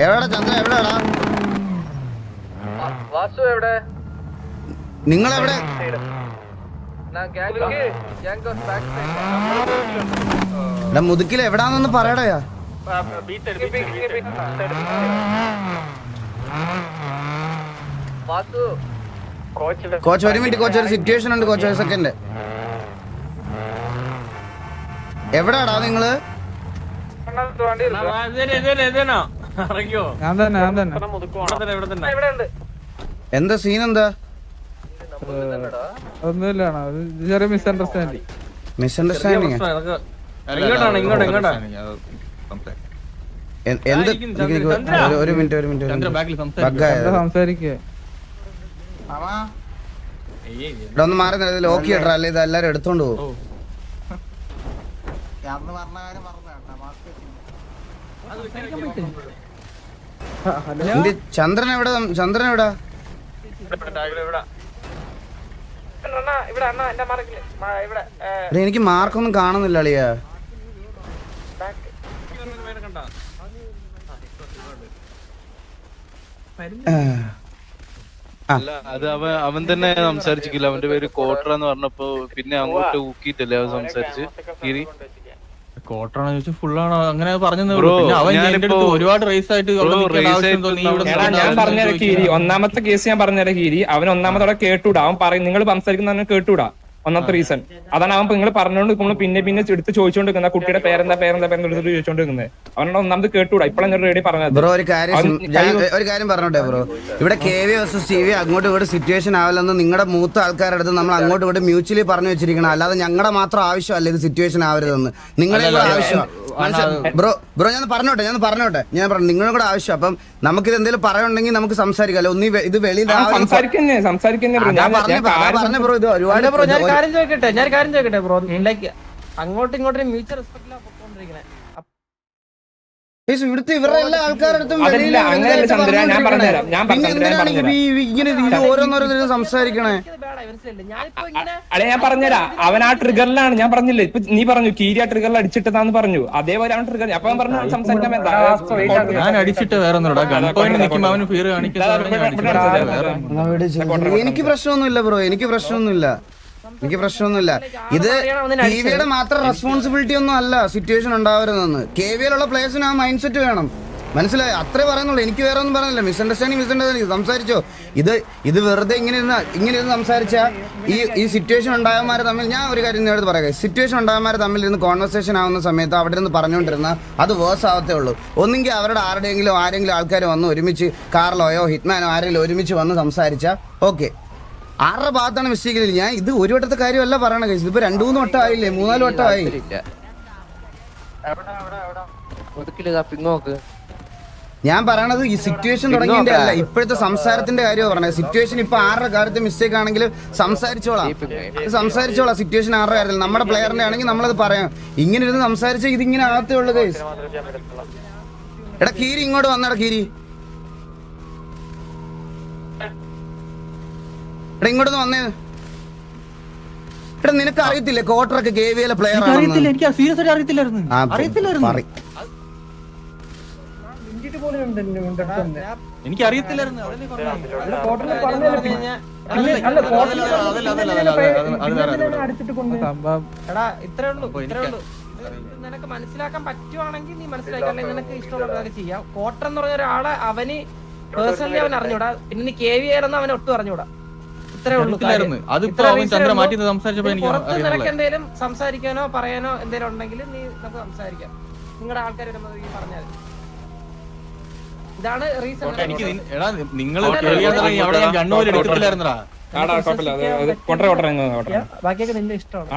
എവിടെടാ ചന്ദ്ര? എവിടെടാ വാസു? എവിടെ നിങ്ങളെവിടെ? എടാ മുതുക്കിൽ എവിടാന്നൊന്ന് പറയടയാ. കോച്ച് ഒരു മിനിറ്റ് കോച്ച്, ഒരു സിറ്റുവേഷൻ ഉണ്ട് കോച്ച്, ഒരു സെക്കൻഡ്. എവിടാടാ നിങ്ങള്? എന്താ സീൻ? എന്താ ചെറിയ മിസ്അണ്ടർസ്റ്റാൻഡിങ്. മിസ്അണ്ടർസ്റ്റാൻഡിങ് എന്ത്? ഒരു മിനിറ്റ് സംസാരിക്കേ. ഇവിടെ ഒന്ന് മാറി ലോക്ക് ചെയ്യട്ടാ, അല്ലെ ഇത് എല്ലാരും എടുത്തോണ്ട് പോകും. ചന്ദ്രൻ എവിടെ? ചന്ദ്രൻ എവിടാ? എനിക്ക് മാർക്കൊന്നും കാണുന്നില്ല അളിയാ. അല്ല അത് അവൻ തന്നെ സംസാരിച്ചില്ല. അവന്റെ പേര് കോട്ടർ എന്ന് പറഞ്ഞപ്പോ പിന്നെ അങ്ങോട്ട് ഊക്കിയിട്ടല്ലേ അവൻ സംസാരിച്ച്. കോട്ടറാണോ ചോദിച്ചാൽ ഫുള്ളാണോ അങ്ങനെ പറഞ്ഞു. ഒരുപാട് റേസ് ആയിട്ട് ഞാൻ പറഞ്ഞുതരാം കീരി. ഒന്നാമത്തെ കേസ് ഞാൻ പറഞ്ഞുതരാം കീരി. അവൻ ഒന്നാമതോടെ കേട്ടൂടാ. അവൻ പറയും നിങ്ങൾ സംസാരിക്കുന്ന കേട്ടൂടാ. ഒന്നാമത്തെ റീസൺ അതാണ്. അവൻ നിങ്ങൾ പറഞ്ഞോണ്ട് പിന്നെ എടുത്ത് ചോദിച്ചോണ്ടിരിക്കുന്ന കുട്ടിയുടെ പേരെന്താ എടുത്തിട്ട് ചോദിച്ചോണ്ടിരിക്കുന്നത്. അവനോട് ഒന്നാമത് കേട്ടൂടാ. ഇപ്പോഴാണ് ഞാൻ റെഡി പറഞ്ഞത്. ബ്രോ ഒരു കാര്യം പറഞ്ഞോട്ടെ ബ്രോ, ഇവിടെ KV വേഴ്സസ് TV അങ്ങോട്ടും ഇവിടെ സിറ്റുവേഷൻ ആവില്ലെന്ന് നിങ്ങളുടെ മൂത്ത ആൾക്കാരുടെ അടുത്ത് നമ്മൾ അങ്ങോട്ടും ഇവിടെ മ്യൂച്വലി പറഞ്ഞു വെച്ചിരിക്കണം. അല്ലാതെ ഞങ്ങളുടെ മാത്രം ആവശ്യമല്ല ഇത് സിറ്റുവേഷൻ ആവരുതെന്ന്. നിങ്ങളെ കൂടെ ആവശ്യം. ബ്രോ ഞാൻ പറഞ്ഞോട്ടെ ഞാൻ പറഞ്ഞു നിങ്ങളുടെ കൂടെ ആവശ്യം. അപ്പം നമുക്കിത് എന്തെങ്കിലും പറയുന്നുണ്ടെങ്കിൽ നമുക്ക് സംസാരിക്കാമല്ലോ. ഒന്നി ഇത് വെളിയിൽ പറഞ്ഞ ബ്രോ ഇത് ഒരുപാട് കാര്യം ചോദിക്കട്ടെ ബ്രോ. ലൈക്ക് അങ്ങോട്ടും ഇങ്ങോട്ടും മ്യൂച്വൽ റെസ്പെക്റ്റിലാണ് പൊക്കോണ്ടിരിക്കണേ. ഇവിടുത്തെ ഇവരുടെ എല്ലാ ആൾക്കാരുടെ അടുത്തും ഇങ്ങനെ ഓരോന്നോരോന്നും സംസാരിക്കണേ. ഞാൻ പറഞ്ഞുതരാം. അവൻ ആ ട്രിഗറിലാണ്. ഞാൻ പറഞ്ഞില്ലേ ഇപ്പൊ നീ പറഞ്ഞു കീരി ആ ട്രിഗറിൽ അടിച്ചിട്ടതാന്ന് പറഞ്ഞു. അതേപോലെ അവൻ ട്രിഗർ. അപ്പൊ അവൻ പറഞ്ഞു സംസാരിക്കാൻ ഞാൻ അടിച്ചിട്ട് വേറെ എനിക്ക് പ്രശ്നമൊന്നുമില്ല ബ്രോ, എനിക്ക് പ്രശ്നമൊന്നുമില്ല. ഇത് TVയുടെ മാത്രം റെസ്പോൺസിബിലിറ്റി ഒന്നും അല്ല സിറ്റുവേഷൻ ഉണ്ടാവരുതെന്ന്. KVയിലുള്ള പ്ലേയേഴ്സിന് ആ മൈൻഡ് സെറ്റ് വേണം. മനസ്സിലായി? അത്രേ പറയുന്നുള്ളൂ. എനിക്ക് വേറെ ഒന്നും പറയുന്നില്ല. മിസ്അണ്ടർസ്റ്റാൻഡിങ് സംസാരിച്ചോ. ഇത് വെറുതെ ഇങ്ങനെ ഇരുന്ന് സംസാരിച്ചാൽ ഈ സിറ്റുവേഷൻ ഉണ്ടായവന്മാർ തമ്മിൽ, ഞാൻ ഒരു കാര്യം നേരത്തെ പറയാം, സിറ്റുവേഷൻ ഉണ്ടായവന്മാർ തമ്മിൽ ഇരുന്ന് കോൺവെർസേഷൻ ആവുന്ന സമയത്ത് അവിടെ നിന്ന് പറഞ്ഞുകൊണ്ടിരുന്ന അത് വേഴ്സ് ആവത്തേ ഉള്ളൂ. ഒന്നെങ്കിൽ അവരുടെ ആരെങ്കിലും ആൾക്കാർ വന്ന് ഒരുമിച്ച് കാർലോയോ ഹിറ്റ്മാനോ ആരെങ്കിലും ഒരുമിച്ച് വന്ന് സംസാരിച്ചാൽ ഓക്കെ. ആരുടെ ഭാഗത്താണ് മിസ്റ്റേക്ക്? ഞാൻ ഇത് ഒരു വട്ടത്തെ കാര്യമല്ല പറയണ കേസ്. ഇതിപ്പോ 2-3 വട്ടം ആയില്ലേ, 3-4 വട്ടം ആയി. ഞാൻ പറയണത് ഈ സിറ്റുവേഷൻ തുടങ്ങിയതിന്റെ അല്ല, ഇപ്പോഴത്തെ സംസാരത്തിന്റെ കാര്യമാണ് പറഞ്ഞത്. സിറ്റുവേഷൻ ഇപ്പൊ ആരുടെ കാര്യത്തിൽ മിസ്റ്റേക്ക് ആണെങ്കിലും സംസാരിച്ചോളാം. സിറ്റുവേഷൻ ആരുടെ കാര്യത്തിൽ, നമ്മുടെ പ്ലെയറിന്റെ ആണെങ്കിൽ നമ്മളത് പറയാം. ഇങ്ങനെ ഇരുന്ന് സംസാരിച്ചാൽ ഇതിങ്ങനെ ആകത്തേ ഉള്ളു കേസ്. എടാ കീരി ഇങ്ങോട്ട് വന്നടാ കീരി. എടാ ഇങ്ങോട്ടൊന്ന് വന്നേ. എടാ നിനക്ക് അറിയത്തില്ലേ കോട്ടറൊക്കെ KVയിലെ പ്ലെയർ ആണ്? എനിക്ക് സീരിയസ് ആയിട്ട് അറിയത്തില്ലായിരുന്നു. എനിക്ക് അറിയത്തില്ലായിരുന്നു. നിനക്ക് മനസ്സിലാക്കാൻ പറ്റുവാണെങ്കിൽ നീ മനസ്സിലാക്കി, നിനക്ക് ഇഷ്ടമുള്ള ചെയ്യാം. കോട്ടർ എന്ന് പറഞ്ഞ ഒരാളെ അവന് പേഴ്സണലി അവൻ അറിഞ്ഞൂടാ. പിന്നെ നീ KVയിലെന്ന് അവനെ ഒട്ടും അറിഞ്ഞൂടാ. നിനക്ക് എന്തെങ്കിലും സംസാരിക്കാനോ പറയാനോ എന്തെങ്കിലും ഉണ്ടെങ്കിൽ നീ നമുക്ക് സംസാരിക്കാം. നിങ്ങളുടെ ആൾക്കാർ പറഞ്ഞാൽ ഇതാണ് റീസൺ. ബാക്കിയൊക്കെ നിന്റെ ഇഷ്ടമാണ്.